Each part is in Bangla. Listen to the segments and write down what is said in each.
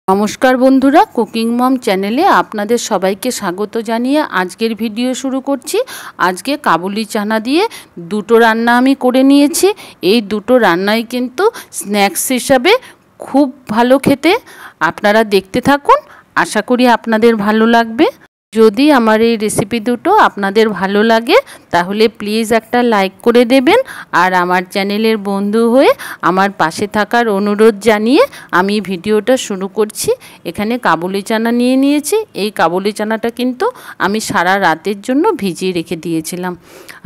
नमस्कार बंधुरा कुकिंग मम चैनेले आपनादेर सबाइके स्वागत जानिए आजकेर भिडियो शुरू करछि। आजके काबुली चाना दिए दुटो रान्ना आमी करे नियेछि। एई दुटो रान्नाई किन्तु स्नैक्स हिसाबे खूब भालो खेते। आपनारा देखते थाकुन, आशा करी आपनादेर भालो लागबे। যদি আমার এই রেসিপি দুটো আপনাদের ভালো লাগে তাহলে প্লিজ একটা লাইক করে দেবেন আর আমার চ্যানেলের বন্ধু হয়ে আমার পাশে থাকার অনুরোধ জানিয়ে আমি ভিডিওটা শুরু করছি। এখানে কাবুলি চানা নিয়ে নিয়েছি। এই কাবুলি চানাটা কিন্তু আমি সারা রাতের জন্য ভিজিয়ে রেখে দিয়েছিলাম।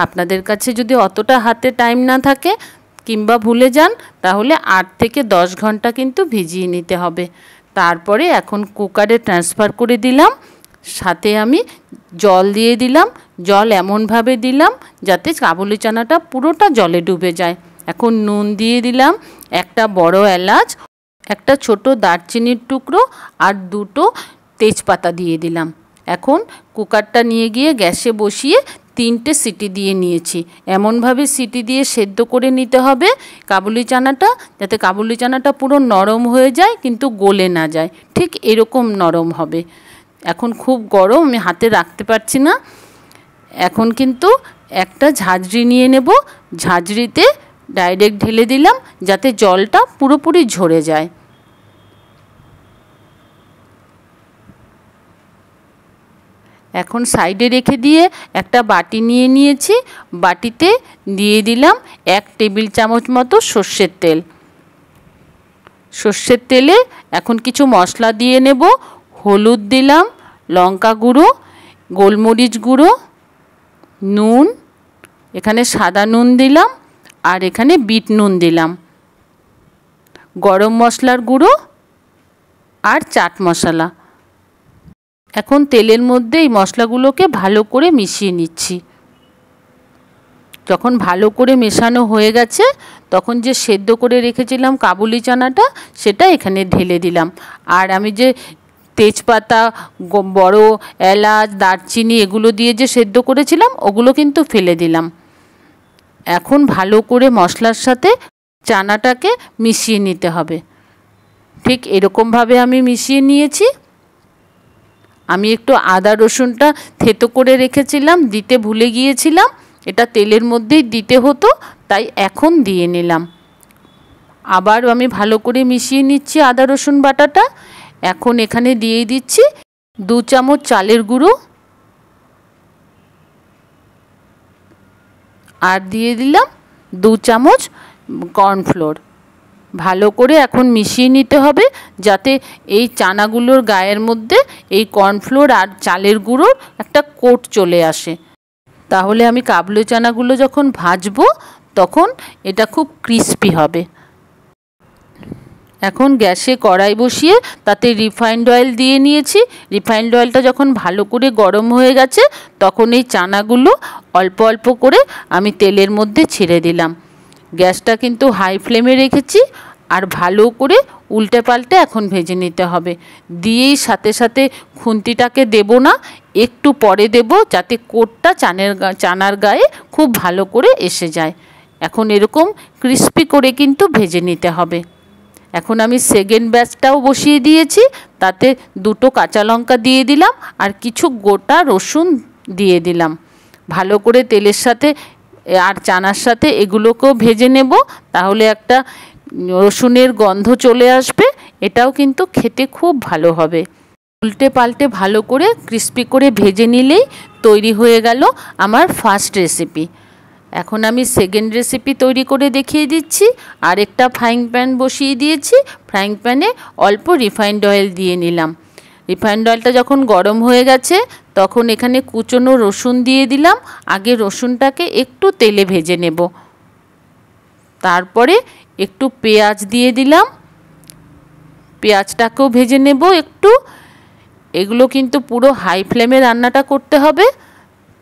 আপনাদের কাছে যদি অতটা হাতে টাইম না থাকে কিংবা ভুলে যান তাহলে 8 থেকে 10 ঘন্টা কিন্তু ভিজিয়ে নিতে হবে। তারপরে এখন কুকারে ট্রান্সফার করে দিলাম। সাথে আমি জল দিয়ে দিলাম। জল এমনভাবে দিলাম যাতে কাবুলি চানাটা পুরোটা জলে ডুবে যায়। এখন নুন দিয়ে দিলাম, একটা বড় এলাচ, একটা ছোট দারচিনির টুকরো আর দুটো তেজপাতা দিয়ে দিলাম। এখন কুকারটা নিয়ে গিয়ে গ্যাসে বসিয়ে 3টে সিটি দিয়ে নিয়েছি। এমনভাবে সিটি দিয়ে সেদ্ধ করে নিতে হবে কাবুলি চানাটা, যাতে কাবুলি চানাটা পুরো নরম হয়ে যায় কিন্তু গলে না যায়। ঠিক এরকম নরম হবে। এখন খুব গরম, আমি হাতে রাখতে পারছি না। এখন কিন্তু একটা ঝাঁঝরি নিয়ে নেব। ঝাঁঝরিতে ডাইরেক্ট ঢেলে দিলাম যাতে জলটা পুরোপুরি ঝরে যায়। এখন সাইডে রেখে দিয়ে একটা বাটি নিয়ে নিয়েছি। বাটিতে দিয়ে দিলাম 1 টেবিল চামচ মতো সর্ষের তেল। সর্ষের তেলে এখন কিছু মশলা দিয়ে নেব। হলুদ দিলাম, লঙ্কা গুঁড়ো, গোলমরিচ গুঁড়ো, নুন, এখানে সাদা নুন দিলাম আর এখানে বিট নুন দিলাম, গরম মশলার গুঁড়ো আর চাট মশলা। এখন তেলের মধ্যে এই মশলাগুলোকে ভালো করে মিশিয়ে নিচ্ছি। যখন ভালো করে মেশানো হয়ে গেছে তখন যে সেদ্ধ করে রেখেছিলাম কাবুলি চানাটা সেটা এখানে ঢেলে দিলাম। আর আমি যে তেজপাতা, বড় এলাচ, দারচিনি এগুলো দিয়ে যে সেদ্ধ করেছিলাম ওগুলো কিন্তু ফেলে দিলাম। এখন ভালো করে মশলার সাথে চানাটাকে মিশিয়ে নিতে হবে। ঠিক এরকমভাবে আমি মিশিয়ে নিয়েছি। আমি একটু আদা রসুনটা থেতো করে রেখেছিলাম, দিতে ভুলে গিয়েছিলাম। এটা তেলের মধ্যেই দিতে হতো, তাই এখন দিয়ে নিলাম। আবার আমি ভালো করে মিশিয়ে নিচ্ছি আদা রসুন বাটাটা। এখন এখানে দিয়ে দিচ্ছি 2 চামচ চালের গুঁড়ো আর দিয়ে দিলাম 2 চামচ কর্নফ্লোর। ভালো করে এখন মিশিয়ে নিতে হবে যাতে এই চানাগুলোর গায়ের মধ্যে এই কর্নফ্লোর আর চালের গুঁড়োর একটা কোট চলে আসে। তাহলে আমি কাবুলি চানাগুলো যখন ভাজবো তখন এটা খুব ক্রিস্পি হবে। এখন গ্যাসে কড়াই বসিয়ে তাতে রিফাইন্ড অয়েল দিয়ে নিয়েছি। রিফাইন্ড অয়েলটা যখন ভালো করে গরম হয়ে গেছে তখন এই চানাগুলো অল্প অল্প করে আমি তেলের মধ্যে ছেড়ে দিলাম। গ্যাসটা কিন্তু হাই ফ্লেমে রেখেছি আর ভালো করে উল্টে পাল্টে এখন ভেজে নিতে হবে। দিয়েই সাথে সাথে খুন্তিটাকে দেব না, একটু পরে দেব যাতে কোটটা চানার গায়ে খুব ভালো করে এসে যায়। এখন এরকম ক্রিস্পি করে কিন্তু ভেজে নিতে হবে। এখন আমি সেকেন্ড ব্যাচটাও বসিয়ে দিয়েছি। তাতে 2টো কাঁচা লঙ্কা দিয়ে দিলাম আর কিছু গোটা রসুন দিয়ে দিলাম। ভালো করে তেলের সাথে আর চানার সাথে এগুলোকেও ভেজে নেব, তাহলে একটা রসুনের গন্ধ চলে আসবে। এটাও কিন্তু খেতে খুব ভালো হবে। উল্টে পাল্টে ভালো করে ক্রিস্পি করে ভেজে নিলেই তৈরি হয়ে গেল আমার ফার্স্ট রেসিপি। এখন আমি সেকেন্ড রেসিপি তৈরি করে দেখিয়ে দিচ্ছি। আর একটা ফ্রাইং প্যান বসিয়ে দিয়েছি। ফ্রাইং প্যানে অল্প রিফাইন্ড অয়েল দিয়ে নিলাম। রিফাইন্ড অয়েলটা যখন গরম হয়ে গেছে তখন এখানে কুচনো রসুন দিয়ে দিলাম। আগে রসুনটাকে একটু তেলে ভেজে নেব। তারপরে একটু পেঁয়াজ দিয়ে দিলাম। পেঁয়াজটাকেও ভেজে নেব একটু। এগুলো কিন্তু পুরো হাই ফ্লেমে রান্নাটা করতে হবে।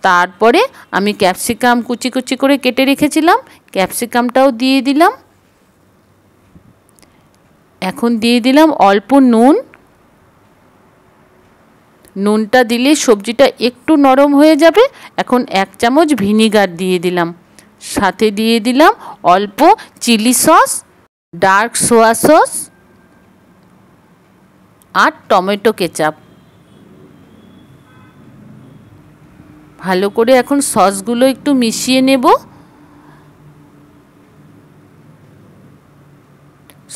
তারপরে আমি ক্যাপসিকাম কুচি কুচি করে কেটে রেখেছিলাম, ক্যাপসিকামটাও দিয়ে দিলাম। এখন দিয়ে দিলাম অল্প নুন। নুনটা দিলে সবজিটা একটু নরম হয়ে যাবে। এখন 1 চামচ ভিনিগার দিয়ে দিলাম। সাথে দিয়ে দিলাম অল্প chilli sauce, dark soya sauce আর টমেটো কেচাপ। ভালো করে এখন সসগুলো একটু মিশিয়ে নেব।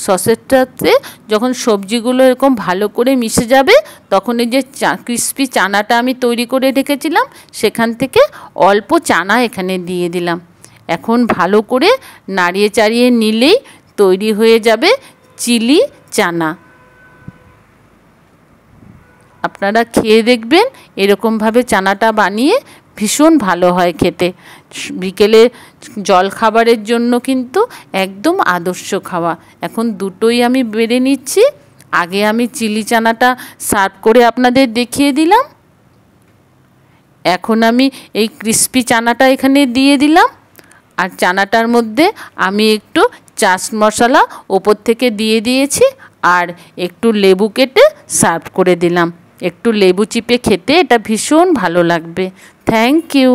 সসেরটাতে যখন সবজিগুলো এরকম ভালো করে মিশে যাবে, তখন এই যে ক্রিস্পি চানাটা আমি তৈরি করে রেখেছিলাম, সেখান থেকে অল্প চানা এখানে দিয়ে দিলাম। এখন ভালো করে নাড়িয়ে চাড়িয়ে নিলেই তৈরি হয়ে যাবে চিলি চানা। আপনারা খেয়ে দেখবেন, এরকমভাবে চানাটা বানিয়ে ভীষণ ভালো হয় খেতে। বিকেলে জলখাবারের জন্য কিন্তু একদম আদর্শ খাওয়া। এখন দুটোই আমি বেড়ে নিচ্ছি। আগে আমি চিলি চানাটা সার্ভ করে আপনাদের দেখিয়ে দিলাম। এখন আমি এই ক্রিস্পি চানাটা এখানে দিয়ে দিলাম, আর চানাটার মধ্যে আমি একটু চাট মশলা ওপর থেকে দিয়ে দিয়েছি, আর একটু লেবু কেটে সার্ভ করে দিলাম। একটু লেবু চিপে খেতে এটা ভীষণ ভালো লাগবে। Thank you.